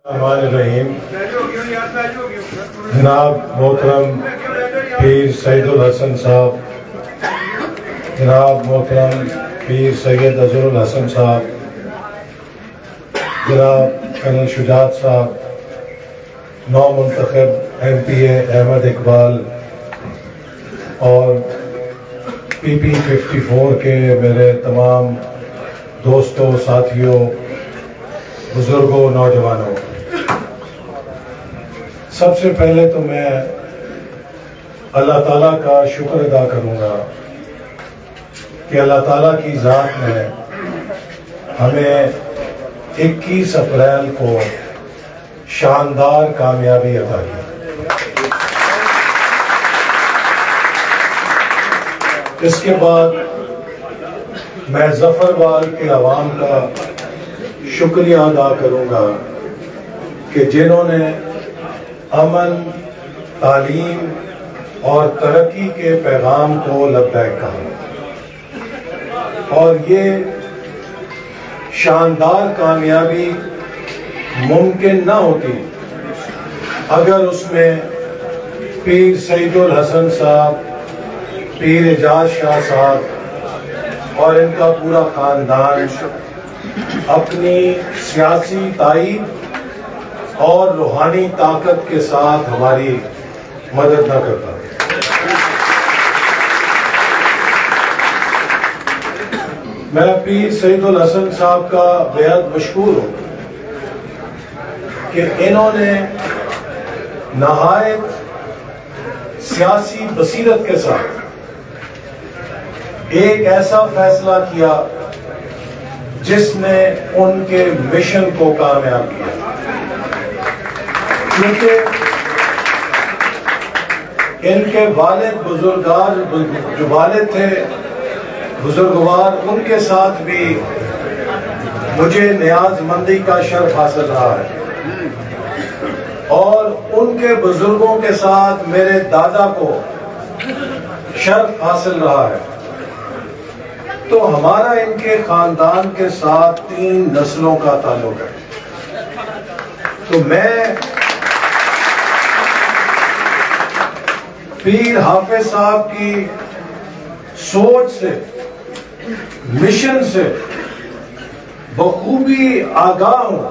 الرحمن الرحیم۔ جناب محترم پیر سید الحسن صاحب، جناب محترم پیر سید اظہر الحسن صاحب، جناب کرنل شجاعت صاحب، نو منتخب ایم پی اے احمد اقبال اور پی پی 54 کے میرے تمام دوستوں، ساتھیوں، بزرگوں، نوجوانوں، سب سے پہلے تو میں اللہ تعالیٰ کا شکر ادا کروں گا کہ اللہ تعالیٰ کی ذات نے ہمیں 21 اپریل کو شاندار کامیابی عطا کی۔ اس کے بعد میں ظفربال کے عوام کا شکریہ ادا کروں گا کہ جنہوں نے امن، تعلیم اور ترقی کے پیغام کو لبیک کہا، اور یہ شاندار کامیابی ممکن نہ ہوتی اگر اس میں پیر سید الحسن صاحب، پیر اعجاز شاہ صاحب اور ان کا پورا خاندان اپنی سیاسی تائید اور روحانی طاقت کے ساتھ ہماری مدد نہ کرتا۔ میں پیر سید الحسن صاحب کا بہت مشکور ہوں کہ انہوں نے نہایت سیاسی بصیرت کے ساتھ ایک ایسا فیصلہ کیا جس نے ان کے مشن کو کامیاب کیا، کیونکہ ان کے والد جو والد تھے بزرگوار، ان کے ساتھ بھی مجھے نیاز مندی کا شرف حاصل رہا ہے، اور ان کے بزرگوں کے ساتھ میرے دادا کو شرف حاصل رہا ہے۔ تو ہمارا ان کے خاندان کے ساتھ 3 نسلوں کا تعلق ہے۔ تو میں پیر حافظ صاحب کی سوچ سے، مشن سے بخوبی آگاہ ہوں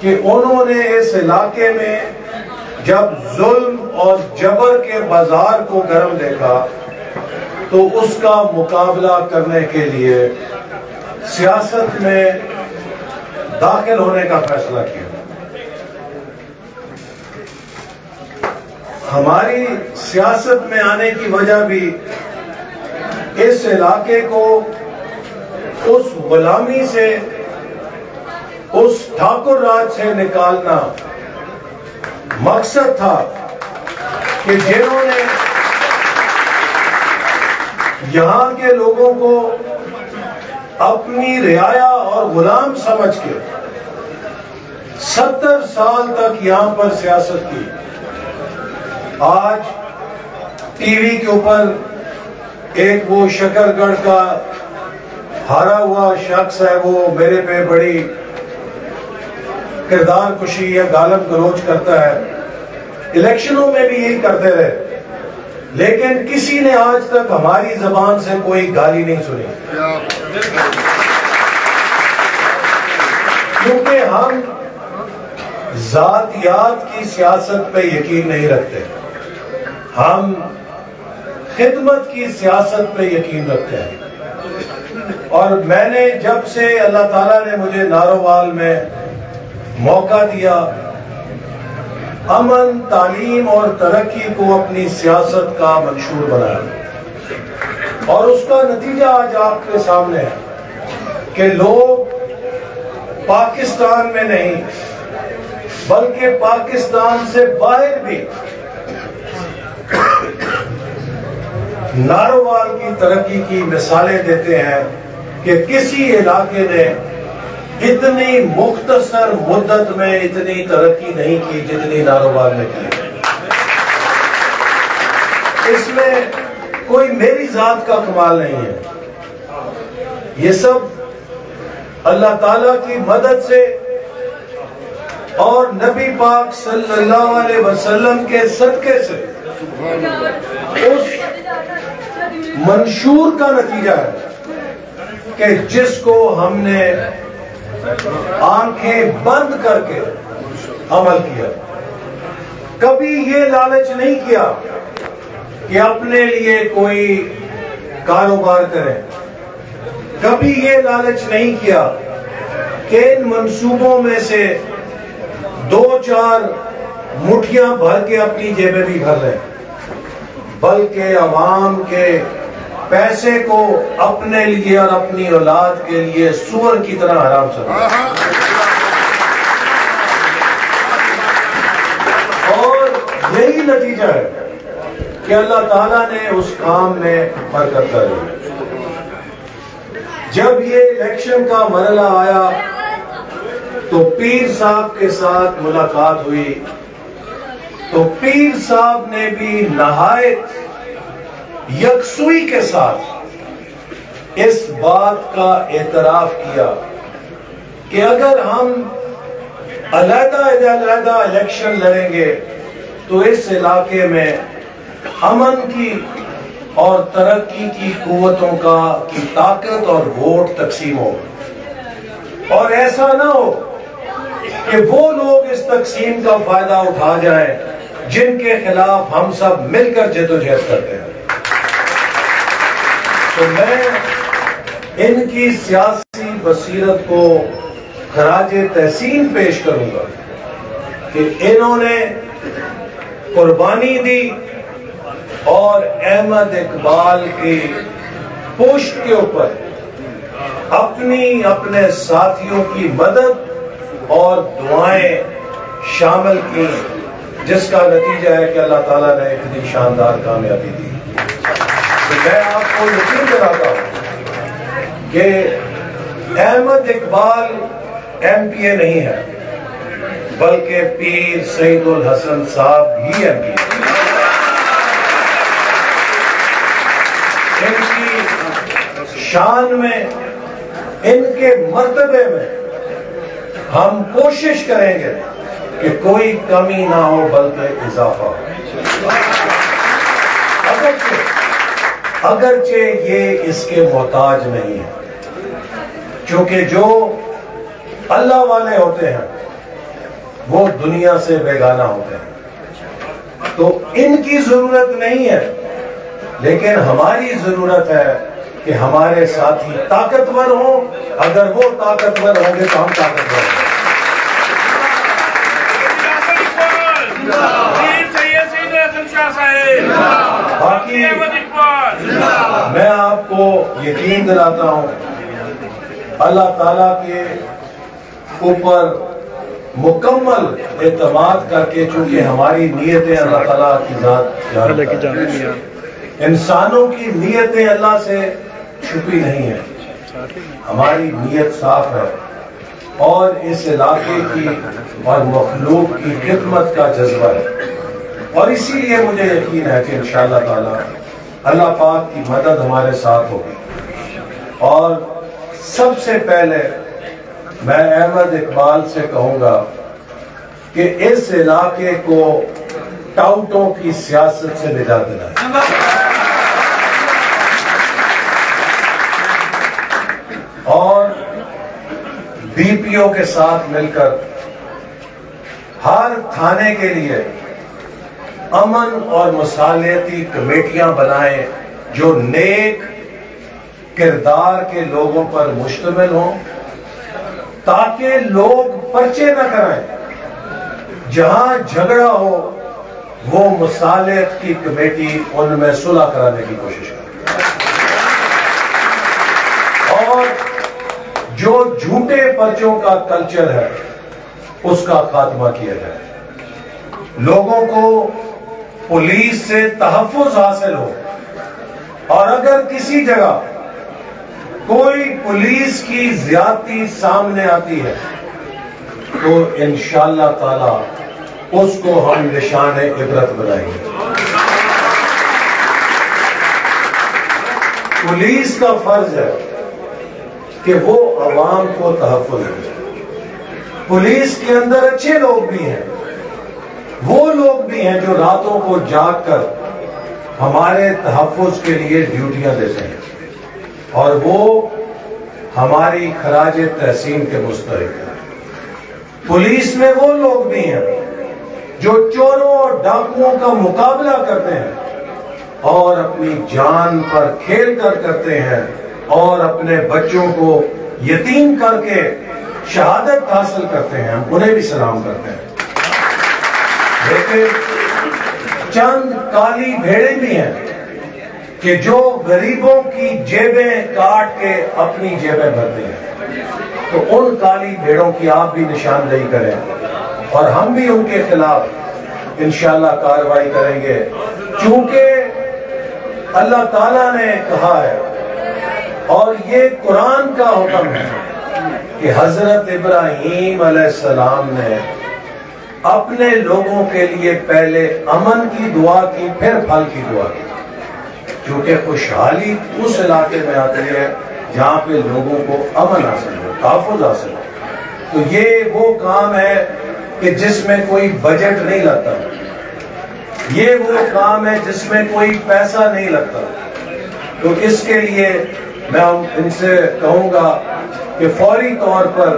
کہ انہوں نے اس علاقے میں جب ظلم اور جبر کے بازار کو گرم دیکھا تو اس کا مقابلہ کرنے کے لیے سیاست میں داخل ہونے کا فیصلہ کیا۔ ہماری سیاست میں آنے کی وجہ بھی اس علاقے کو اس غلامی سے، اس ٹھاکر راج سے نکالنا مقصد تھا کہ جنہوں نے یہاں کے لوگوں کو اپنی رعایا اور غلام سمجھ کے 70 سال تک یہاں پر سیاست کی، آج ٹی وی کے اوپر ایک وہ شکر گڑھ کا ہارا ہوا شخص ہے، وہ میرے پہ بڑی کردار کشی یا گالم گلوچ کرتا ہے۔ الیکشنوں میں بھی یہی کرتے رہے، لیکن کسی نے آج تک ہماری زبان سے کوئی گالی نہیں سنی، کیونکہ ہم ذاتیات کی سیاست پہ یقین نہیں رکھتے، ہم خدمت کی سیاست پہ یقین رکھتے ہیں۔ اور میں نے جب سے اللہ تعالیٰ نے مجھے نارووال میں موقع دیا امن، تعلیم اور ترقی کو اپنی سیاست کا منشور بنایا، اور اس کا نتیجہ آج آپ کے سامنے ہے کہ لوگ پاکستان میں نہیں بلکہ پاکستان سے باہر بھی نارووال کی ترقی کی مثالیں دیتے ہیں کہ کسی علاقے نے اتنی مختصر مدت میں اتنی ترقی نہیں کی جتنی نارووال نے کی۔ اس میں کوئی میری ذات کا کمال نہیں ہے، یہ سب اللہ تعالیٰ کی مدد سے اور نبی پاک صلی اللہ علیہ وسلم کے صدقے سے اس منشور کا نتیجہ ہے کہ جس کو ہم نے آنکھیں بند کر کے عمل کیا. کبھی یہ لالچ نہیں کیا کہ اپنے لیے کوئی کاروبار کریں. کبھی یہ لالچ نہیں کیا کہ ان منصوبوں میں سے 2-4 مٹھیاں بھر کے اپنی جیبیں بھی بھر لیں، بلکہ عوام کے پیسے کو اپنے لیے اور اپنی اولاد کے لیے سور کی طرح حرام سمجھیں. اور یہی نتیجہ ہے کہ اللہ تعالیٰ نے اس کام میں برکت ڈالی. جب یہ الیکشن کا مرحلہ آیا تو پیر صاحب کے ساتھ ملاقات ہوئی تو پیر صاحب نے بھی نہایت یکسوئی کے ساتھ اس بات کا اعتراف کیا کہ اگر ہم علیحدہ الیکشن لڑیں گے تو اس علاقے میں امن کی اور ترقی کی قوتوں کی طاقت اور ووٹ تقسیم ہو، اور ایسا نہ ہو کہ وہ لوگ اس تقسیم کا فائدہ اٹھا جائیں جن کے خلاف ہم سب مل کر جدوجہد کرتے ہیں. تو میں ان کی سیاسی بصیرت کو خراج تحسین پیش کروں گا کہ انہوں نے قربانی دی اور احمد اقبال کی پشت کے اوپر اپنے ساتھیوں کی مدد اور دعائیں شامل کی، جس کا نتیجہ ہے کہ اللہ تعالیٰ نے اتنی شاندار کامیابی دی. تو میں آپ کو یقین دلاتا ہوں کہ احمد اقبال ایم پی اے نہیں ہے، بلکہ پیر سعید الحسن صاحب ہی ایم پی اے. ان کی شان میں، ان کے مرتبے میں ہم کوشش کریں گے کہ کوئی کمی نہ ہو بلکہ اضافہ ہو. اگرچہ یہ اس کے محتاج نہیں ہے، چونکہ جو اللہ والے ہوتے ہیں وہ دنیا سے بیگانہ ہوتے ہیں، تو ان کی ضرورت نہیں ہے. لیکن ہماری ضرورت ہے کہ ہمارے ساتھی طاقتور ہوں. اگر وہ طاقتور ہوں گے تو ہم طاقتور ہوں گے. باقی میں آپ کو یقین دلاتا ہوں اللہ تعالیٰ کے اوپر مکمل اعتماد کر کے، چونکہ ہماری نیتیں اللہ تعالیٰ کی ذات جانتا ہے. انسانوں کی نیتیں اللہ سے چھپی نہیں ہیں. ہماری نیت صاف ہے اور اس علاقے کی اور مخلوق کی خدمت کا جذبہ ہے، اور اسی لیے مجھے یقین ہے کہ انشاءاللہ تعالی اللہ پاک کی مدد ہمارے ساتھ ہوگی. اور سب سے پہلے میں احمد اقبال سے کہوں گا کہ اس علاقے کو ٹاؤٹوں کی سیاست سے نجات دلائیں، اور بی پی او کے ساتھ مل کر ہر تھانے کے لیے امن اور مصالحتی کمیٹیاں بنائیں جو نیک کردار کے لوگوں پر مشتمل ہوں، تاکہ لوگ پرچے نہ کرائیں. جہاں جھگڑا ہو وہ مصالحت کی کمیٹی ان میں صلح کرانے کی کوشش کرے، اور جو جھوٹے پرچوں کا کلچر ہے اس کا خاتمہ کیا جائے. لوگوں کو پولیس سے تحفظ حاصل ہو، اور اگر کسی جگہ کوئی پولیس کی زیادتی سامنے آتی ہے تو انشاءاللہ تعالی اس کو ہم نشان عبرت بنائیں گے. پولیس کا فرض ہے کہ وہ عوام کو تحفظ دے. پولیس کے اندر اچھے لوگ بھی ہیں، وہ لوگ بھی ہیں جو راتوں کو جاگ کر ہمارے تحفظ کے لیے ڈیوٹیاں دیتے ہیں، اور وہ ہماری خراج تحسین کے مستحق ہیں۔ پولیس میں وہ لوگ بھی ہیں جو چوروں اور ڈاکوؤں کا مقابلہ کرتے ہیں اور اپنی جان پر کھیل کر کرتے ہیں، اور اپنے بچوں کو یتیم کر کے شہادت حاصل کرتے ہیں، ہم انہیں بھی سلام کرتے ہیں۔ لیکن چند کالی بھیڑیں بھی ہیں کہ جو غریبوں کی جیبیں کاٹ کے اپنی جیبیں بھرتے ہیں، تو ان کالی بھیڑوں کی آپ بھی نشاندہی کریں، اور ہم بھی ان کے خلاف انشاءاللہ کارروائی کریں گے، چونکہ اللہ تعالیٰ نے کہا ہے اور یہ قرآن کا حکم ہے کہ حضرت ابراہیم علیہ السلام نے اپنے لوگوں کے لیے پہلے امن کی دعا کی، پھر پھل کی دعا کی، کیونکہ خوشحالی اس علاقے میں آتی ہے جہاں پہ لوگوں کو امن حاصل ہو، تحفظ حاصل ہو۔ تو یہ وہ کام ہے کہ جس میں کوئی بجٹ نہیں لگتا، یہ وہ کام ہے جس میں کوئی پیسہ نہیں لگتا۔ تو اس کے لیے میں ان سے کہوں گا کہ فوری طور پر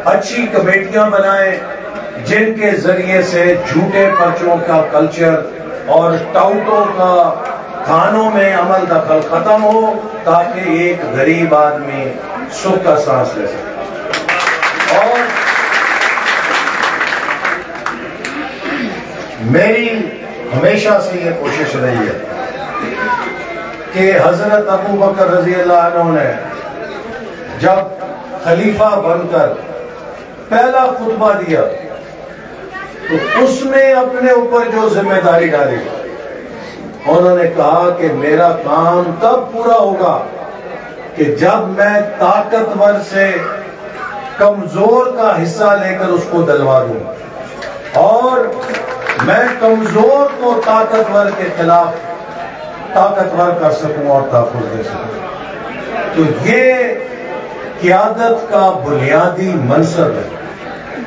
اچھی کمیٹیاں بنائیں جن کے ذریعے سے جھوٹے پرچوں کا کلچر اور ٹاؤٹوں کا تھانوں میں عمل دخل ختم ہو، تاکہ ایک غریب آدمی سکھ کا سانس لے سکے۔ اور میری ہمیشہ سے یہ کوشش رہی ہے کہ حضرت ابو بکر رضی اللہ عنہ نے جب خلیفہ بن کر پہلا خطبہ دیا تو اس میں اپنے اوپر جو ذمہ داری ڈالی، انہوں نے کہا کہ میرا کام تب پورا ہوگا کہ جب میں طاقتور سے کمزور کا حصہ لے کر اس کو دلوا دوں، اور میں کمزور کو طاقتور کے خلاف طاقتور کر سکوں اور تحفظ دے سکوں۔ تو یہ قیادت کا بنیادی منصب ہے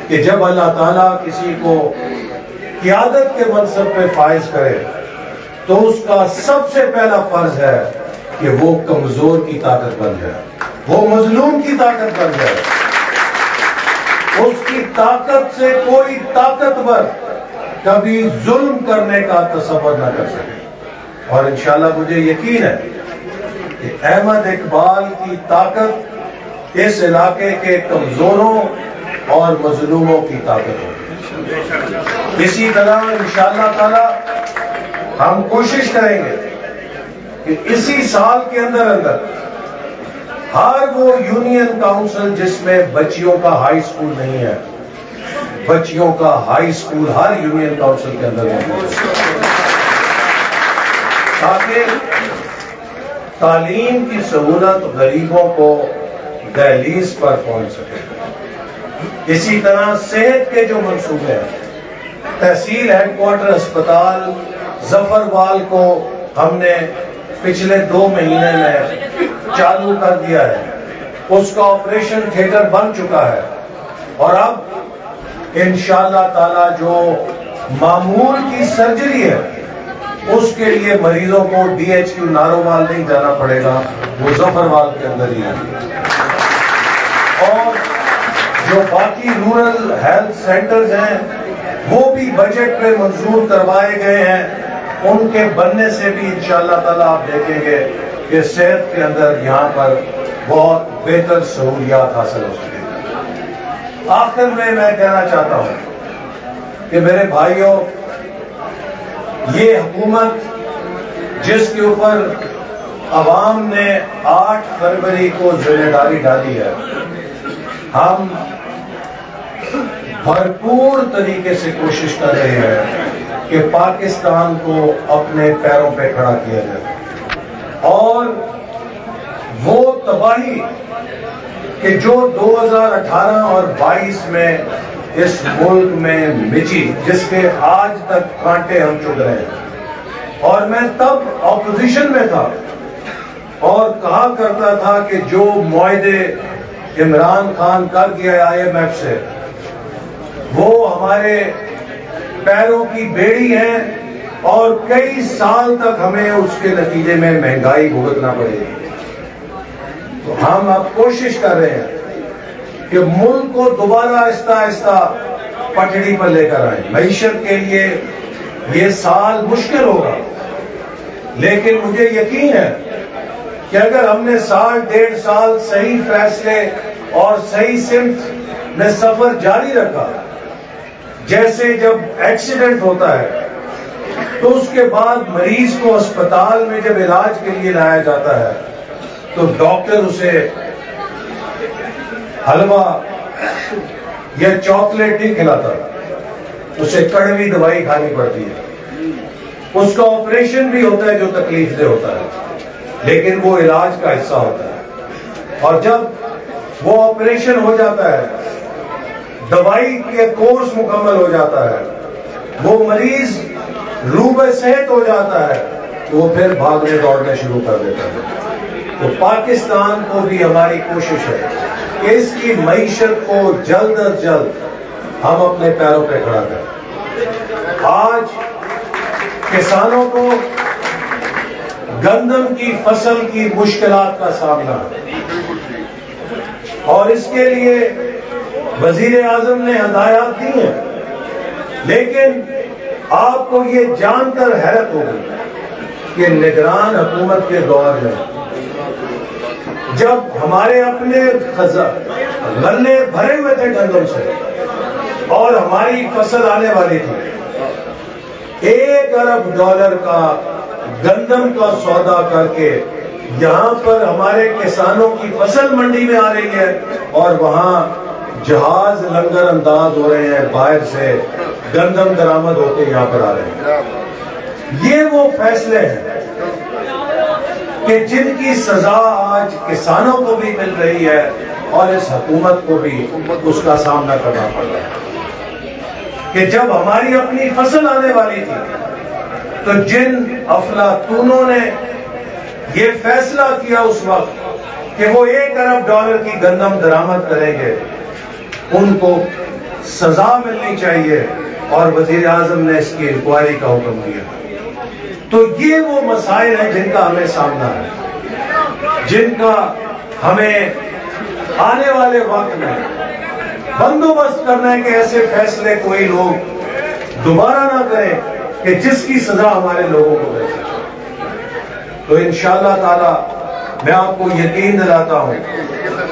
کہ جب اللہ تعالیٰ کسی کو قیادت کے منصب پہ فائز کرے تو اس کا سب سے پہلا فرض ہے کہ وہ کمزور کی طاقت بن جائے، وہ مظلوم کی طاقت بن جائے، اس کی طاقت سے کوئی طاقتور کبھی ظلم کرنے کا تصور نہ کر سکے۔ اور انشاءاللہ مجھے یقین ہے کہ احمد اقبال کی طاقت اس علاقے کے کمزوروں اور مظلوموں کی طاقت ہوگی۔ اسی طرح انشاءاللہ تعالی ہم کوشش کریں گے کہ اسی سال کے اندر ہر وہ یونین کاؤنسل جس میں بچیوں کا ہائی سکول نہیں ہے، بچیوں کا ہائی سکول ہر یونین کاؤنسل کے اندر موجود، تاکہ تعلیم کی سہولت غریبوں کو دہلیز پر پہنچ سکے۔ اسی طرح صحت کے جو منصوبے ہیں، تحصیل ہیڈ کوارٹر اسپتال ظفروال کو ہم نے پچھلے 2 مہینے میں چالو کر دیا ہے، اس کا آپریشن تھیٹر بن چکا ہے، اور اب انشاءاللہ تعالی جو معمول کی سرجری ہے اس کے لیے مریضوں کو DHQ نارووال نہیں جانا پڑے گا، وہ ظفروال کے اندر ہی ہے۔ اور جو باقی رورل ہیلتھ سینٹرز ہیں وہ بھی بجٹ میں منظور کروائے گئے ہیں، ان کے بننے سے بھی انشاءاللہ تعالیٰ آپ دیکھیں گے کہ صحت کے اندر یہاں پر بہت بہتر سہولیات حاصل ہو سکیں۔ آخر میں کہنا چاہتا ہوں کہ میرے بھائیوں، یہ حکومت جس کے اوپر عوام نے 8 فروری کو ذمہ داری ڈالی ہے، ہم بھرپور طریقے سے کوشش کر رہے ہیں کہ پاکستان کو اپنے پیروں پہ کھڑا کیا جائے، اور وہ تباہی کہ جو 2018 اور 22 میں اس ملک میں مچی، جس کے آج تک کانٹے ہم چگ رہے ہیں، اور میں تب اپوزیشن میں تھا اور کہا کرتا تھا کہ جو معاہدے عمران خان کر گیا IMF سے وہ ہمارے پیروں کی بیڑی ہیں اور کئی سال تک ہمیں اس کے نتیجے میں مہنگائی بھگتنا پڑے گی۔ تو ہم اب کوشش کر رہے ہیں کہ ملک کو دوبارہ آہستہ آہستہ پٹڑی پر لے کر آئیں۔ معیشت کے لیے یہ سال مشکل ہوگا، لیکن مجھے یقین ہے کہ اگر ہم نے سال ڈیڑھ سال صحیح فیصلے اور صحیح سمت میں سفر جاری رکھا، جیسے جب ایکسیڈنٹ ہوتا ہے تو اس کے بعد مریض کو اسپتال میں جب علاج کے لیے لایا جاتا ہے تو ڈاکٹر اسے حلوہ یا چاکلیٹ نہیں کھلاتا، اسے کڑوی دوائی کھانی پڑتی ہے۔ اس کا آپریشن بھی ہوتا ہے جو تکلیف دہ ہوتا ہے، لیکن وہ علاج کا حصہ ہوتا ہے۔ اور جب وہ آپریشن ہو جاتا ہے، دوائی کے کورس مکمل ہو جاتا ہے، وہ مریض روح صحت ہو جاتا ہے، تو وہ پھر بھاگنے دوڑنے شروع کر دیتا ہے۔ تو پاکستان کو بھی ہماری کوشش ہے کہ اس کی معیشت کو جلد از جلد ہم اپنے پیروں پہ کھڑا کریں۔ آج کسانوں کو گندم کی فصل کی مشکلات کا سامنا ہے، اور اس کے لیے وزیر اعظم نے ہدایات دی ہیں، لیکن آپ کو یہ جان کر حیرت ہوگی کہ نگران حکومت کے دور میں جب ہمارے اپنے غلے بھرے ہوئے تھے گندم سے اور ہماری فصل آنے والی تھی، 1 ارب ڈالر کا گندم کا سودا کر کے یہاں پر ہمارے کسانوں کی فصل منڈی میں آ رہی ہے، اور وہاں جہاز لنگر انداز ہو رہے ہیں، باہر سے گندم درآمد ہو کے یہاں پر آ رہے ہیں۔ یہ وہ فیصلے ہیں کہ جن کی سزا آج کسانوں کو بھی مل رہی ہے اور اس حکومت کو بھی اس کا سامنا کرنا پڑ رہا ہے، کہ جب ہماری اپنی فصل آنے والی تھی تو جن افلاطونوں نے یہ فیصلہ کیا اس وقت کہ وہ 1 ارب ڈالر کی گندم درآمد کریں گے، ان کو سزا ملنی چاہیے، اور وزیر اعظم نے اس کی انکوائری کا حکم دیا۔ تو یہ وہ مسائل ہیں جن کا ہمیں سامنا ہے، جن کا ہمیں آنے والے وقت میں بندوبست کرنا ہے کہ ایسے فیصلے کوئی لوگ دوبارہ نہ کریں کہ جس کی سزا ہمارے لوگوں کو مل سکے۔ تو انشاءاللہ تعالی میں آپ کو یقین دلاتا ہوں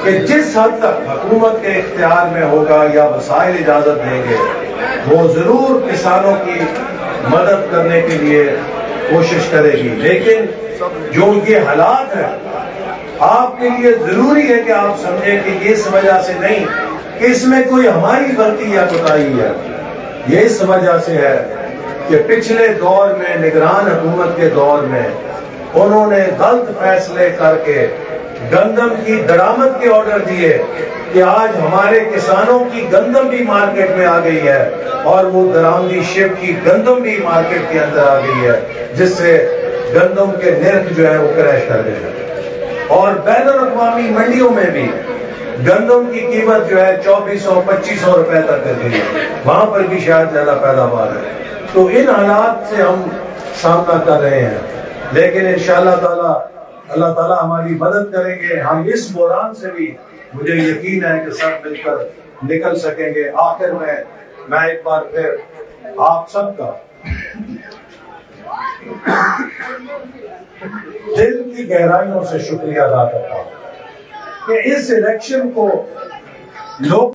کہ جس حد تک حکومت کے اختیار میں ہوگا یا وسائل اجازت دیں گے، وہ ضرور کسانوں کی مدد کرنے کے لیے کوشش کرے گی۔ لیکن جو یہ حالات ہے، آپ کے لیے ضروری ہے کہ آپ سمجھیں کہ یہ اس وجہ سے نہیں کہ اس میں کوئی ہماری غلطی یا کوتاہی ہے، یہ اس وجہ سے ہے کہ پچھلے دور میں نگران حکومت کے دور میں انہوں نے غلط فیصلے کر کے گندم کی درآمد کے آرڈر دیے کہ آج ہمارے کسانوں کی گندم بھی مارکیٹ میں آ گئی ہے، اور وہ درآمدی شپ کی گندم بھی مارکیٹ کے اندر آ گئی ہے، جس سے گندم کے نرخ جو ہے وہ کریش کر گئے ہیں، اور بین الاقوامی منڈیوں میں بھی گندم کی قیمت جو ہے 2400-2500 روپے تک کر گئی ہے، وہاں پر بھی شاید زیادہ پیداوار ہے۔ تو ان حالات سے ہم سامنا کر رہے ہیں، لیکن انشاءاللہ تعالی اللہ تعالیٰ ہماری مدد کریں گے۔ ہم اس بحران سے بھی مجھے یقین ہے کہ سب مل کر نکل سکیں گے۔ آخر میں ایک بار پھر آپ سب کا دل کی گہرائیوں سے شکریہ ادا کرتا ہوں کہ اس الیکشن کو لوگ